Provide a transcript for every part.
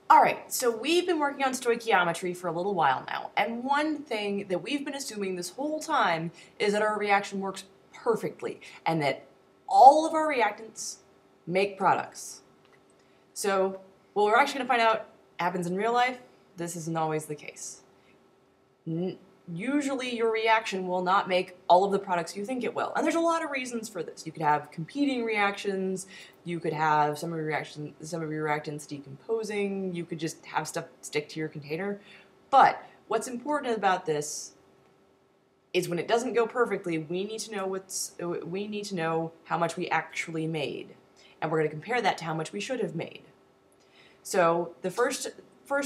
Alright, so we've been working on stoichiometry for a little while now, and one thing that we've been assuming this whole time is that our reaction works perfectly, and that all of our reactants make products. So, what we're actually going to find out happens in real life, this isn't always the case. Usually your reaction will not make all of the products you think it will. And there's a lot of reasons for this. You could have competing reactions, you could have some of your reactants decomposing, you could just have stuff stick to your container. But what's important about this is when it doesn't go perfectly, we need to know how much we actually made. And we're going to compare that to how much we should have made. So the first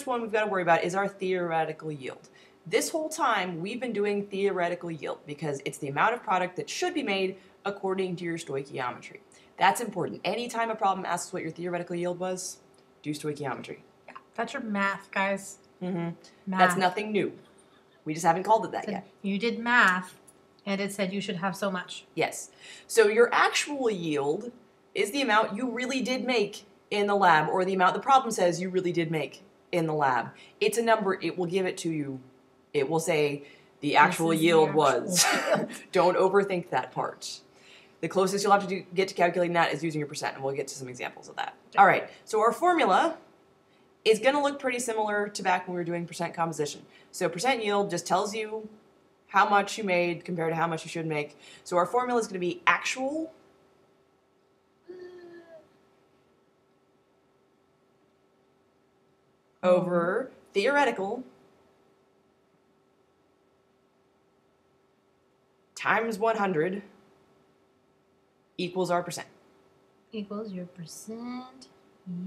one we've got to worry about is our theoretical yield. This whole time, we've been doing theoretical yield because it's the amount of product that should be made according to your stoichiometry. That's important. Anytime a problem asks what your theoretical yield was, do stoichiometry. Yeah, that's your math, guys. Mm-hmm. Math. That's nothing new. We just haven't called it that yet. You did math, and it said you should have so much. Yes. So your actual yield is the amount you really did make in the lab, or the amount the problem says you really did make in the lab. It's a number. It will give it to you. It will say the actual yield was. Don't overthink that part. The closest you'll have to get to calculating that is using your percent, and we'll get to some examples of that. Okay. All right, so our formula is going to look pretty similar to back when we were doing percent composition. So percent yield just tells you how much you made compared to how much you should make. So our formula is going to be actual over theoretical times 100 equals our percent. Equals your percent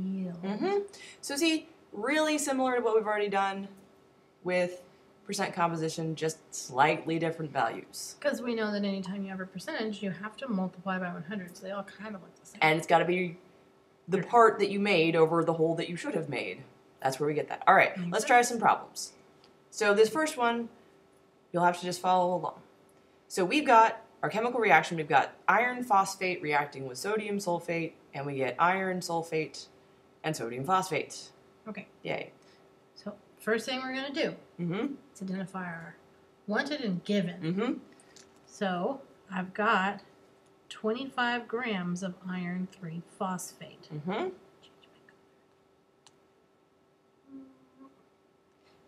yield. Mm-hmm. So see, really similar to what we've already done with percent composition, just slightly different values. Because we know that anytime you have a percentage, you have to multiply by 100, so they all kind of look the same. And it's got to be the part that you made over the whole that you should have made. That's where we get that. All right, let's try some problems. So this first one, you'll have to just follow along. So we've got our chemical reaction. We've got iron phosphate reacting with sodium sulfate, and we get iron sulfate and sodium phosphate. Okay. Yay. So first thing we're going to do is identify our wanted and given. So I've got 25 grams of iron 3 phosphate.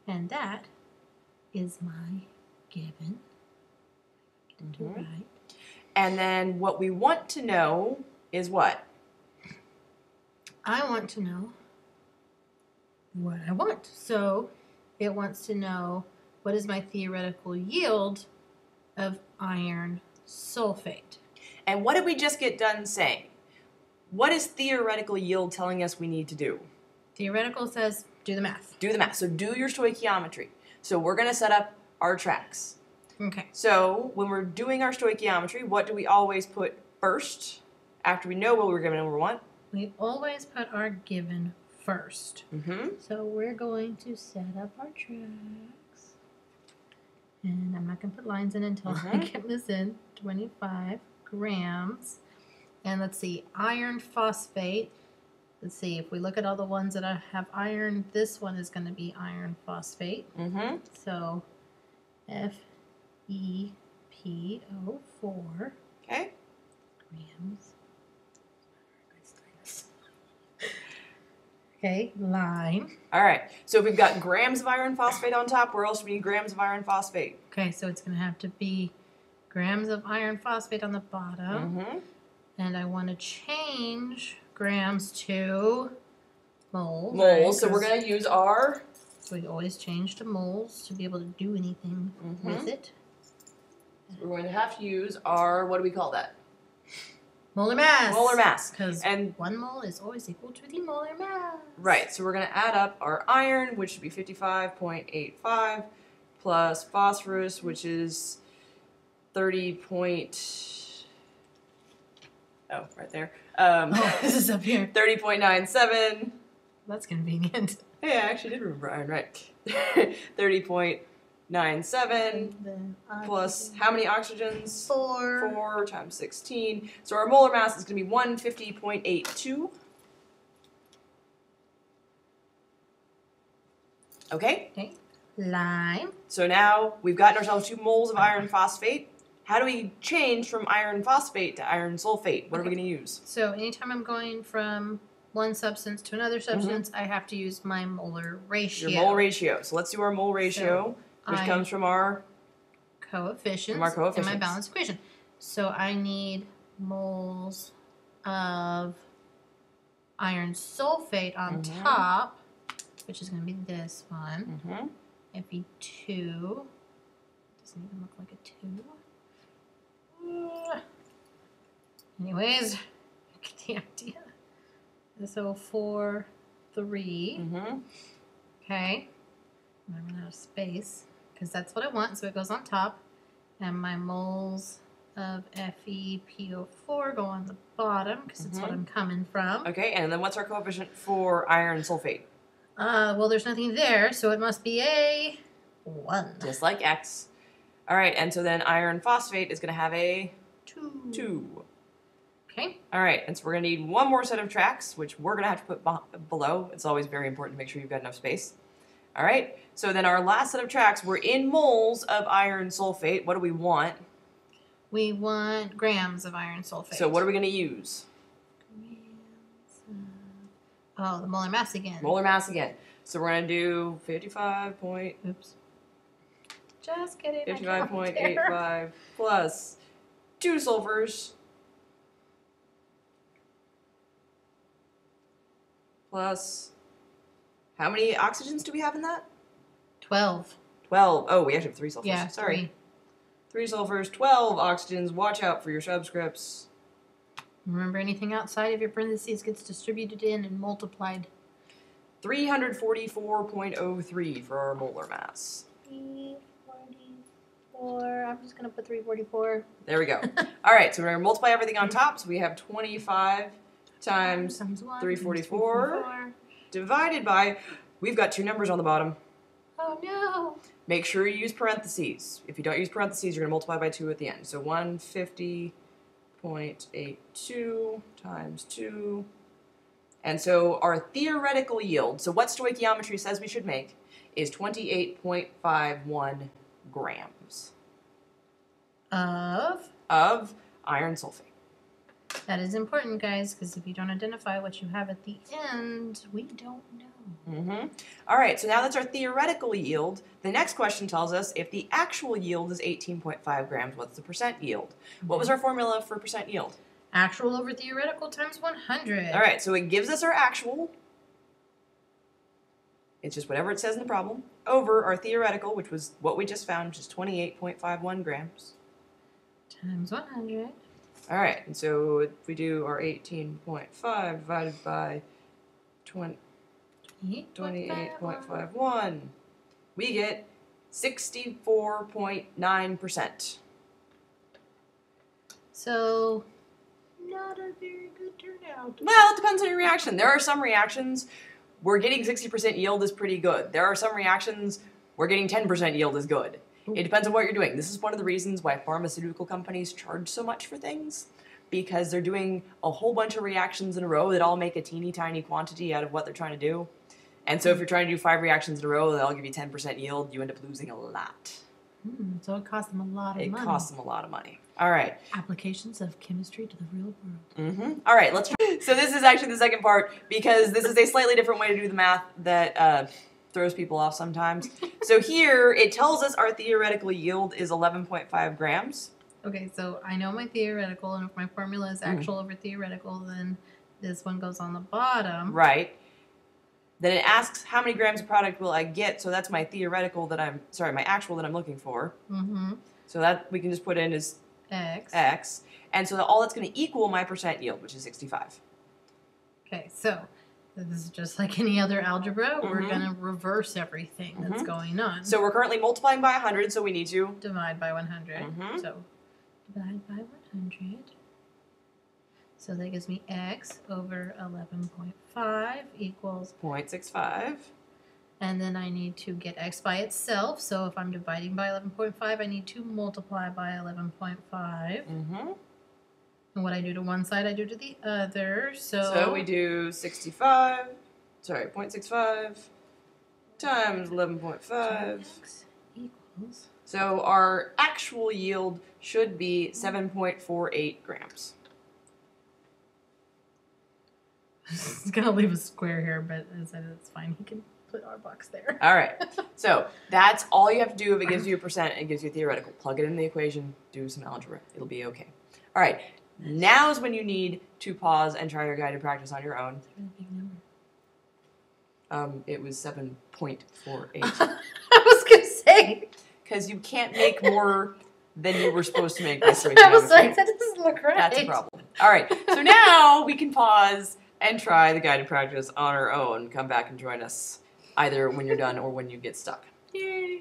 And that is my given. Right. And then what we want to know is what? I want to know what I want. So it wants to know what is my theoretical yield of iron sulfate. And what did we just get done saying? What is theoretical yield telling us we need to do? Theoretical says do the math. Do the math. So do your stoichiometry. So we're going to set up our tracks. Okay. So when we're doing our stoichiometry, what do we always put first after we know what we were given and what we want? We always put our given first. So we're going to set up our tracks. And I'm not going to put lines in until I get this in. 25 grams. And let's see, iron phosphate. Let's see, if we look at all the ones that have iron, this one is going to be iron phosphate. So FePO4 okay. grams. Okay, line. All right, so if we've got grams of iron phosphate on top, where else do we need grams of iron phosphate? Okay, so it's going to have to be grams of iron phosphate on the bottom. And I want to change grams to moles. Moles, right? so we're going to use our... So we always change to moles to be able to do anything with it. So we're going to have to use our, what do we call that? Molar mass. Molar mass. Because 1 mole is always equal to the molar mass. Right, so we're going to add up our iron, which should be 55.85, plus phosphorus, which is 30. Oh, right there. This is up here. 30.97. That's convenient. Hey, I actually did remember iron, right? 30.97 plus how many oxygens? 4. 4 times 16. So our molar mass is going to be 150.82. Okay? Okay. Lime. So now we've gotten ourselves 2 moles of iron phosphate. How do we change from iron phosphate to iron sulfate? What are we going to use? So anytime I'm going from one substance to another substance, I have to use my molar ratio. Your mole ratio. So let's do our mole ratio, which comes from our coefficients, in my balanced equation. So I need moles of iron sulfate on top, which is going to be this one. Fe2. Doesn't even look like a 2. Anyways, get the idea. So 4, 3. Okay. I'm going to run out of space because that's what I want. So it goes on top. And my moles of FePO4 go on the bottom because it's what I'm coming from. Okay, and then what's our coefficient for iron sulfate? Well, there's nothing there, so it must be a 1. Just like X. All right, and so then iron phosphate is going to have a 2. Okay. All right, and so we're going to need one more set of tracks, which we're going to have to put below. It's always very important to make sure you've got enough space. All right, so then our last set of tracks, we're in moles of iron sulfate. What do we want? We want grams of iron sulfate. So what are we going to use? The molar mass again. Molar mass again. So we're going to do 55 point... Oops. Just kidding. 55.85 plus 2 sulfurs plus... How many oxygens do we have in that? 12. 12. Oh, we actually have 3 sulfurs. Yeah, sorry. 3 sulfurs, 12 oxygens. Watch out for your subscripts. Remember, anything outside of your parentheses gets distributed in and multiplied. 344.03 for our molar mass. 344. I'm just going to put 344. There we go. All right, so we're going to multiply everything on top. So we have 25 times 344 divided by... We've got 2 numbers on the bottom. Oh, no. Make sure you use parentheses. If you don't use parentheses, you're going to multiply by 2 at the end. So 150.82 times 2. And so our theoretical yield, so what stoichiometry says we should make, is 28.51 grams. Of iron sulfate. That is important, guys, because if you don't identify what you have at the end, we don't know. All right, so now that's our theoretical yield. The next question tells us if the actual yield is 18.5 grams, what's the percent yield? What was our formula for percent yield? Actual over theoretical times 100. All right, so it gives us our actual. It's just whatever it says in the problem, over our theoretical, which was what we just found, which is 28.51 grams. Times 100. All right, and so if we do our 18.5 divided by 28.51, we get 64.9%. So, not a very good turnout. Well, it depends on your reaction. There are some reactions where getting 60% yield is pretty good. There are some reactions where getting 10% yield is good. It depends on what you're doing. This is one of the reasons why pharmaceutical companies charge so much for things, because they're doing a whole bunch of reactions in a row that all make a teeny tiny quantity out of what they're trying to do. And so if you're trying to do 5 reactions in a row, they'll give you 10% yield. You end up losing a lot. So it costs them a lot of money. It costs them a lot of money. All right. Applications of chemistry to the real world. All right, let's try. So this is actually the second part, because this is a slightly different way to do the math that throws people off sometimes. So here, it tells us our theoretical yield is 11.5 grams. Okay, so I know my theoretical, and if my formula is actual over theoretical, then this one goes on the bottom. Right. Then it asks how many grams of product will I get, so that's my theoretical that my actual that I'm looking for. So that we can just put in as X. And so all that's going to equal my percent yield, which is 65. Okay, so this is just like any other algebra. We're going to reverse everything that's going on. So we're currently multiplying by 100, so we need to divide by 100. So divide by 100. So that gives me x over 11.5 equals 0.65. And then I need to get x by itself. So if I'm dividing by 11.5, I need to multiply by 11.5. And what I do to one side, I do to the other. So we do 65, sorry, 0.65 times 11.5. X equals. So our actual yield should be 7.48 grams. It's going to leave a square here, but it's fine. He can put our box there. All right. So that's all you have to do. If it gives you a percent, it gives you a theoretical. Plug it in the equation, do some algebra. It'll be okay. All right. Now is when you need to pause and try your guided practice on your own. That's a really big number. It was 7.48. I was going to say. Because you can't make more than you were supposed to make. That's what I was like, that doesn't look right. That's a problem. All right. So now we can pause and try the guided practice on our own. Come back and join us either when you're done or when you get stuck. Yay.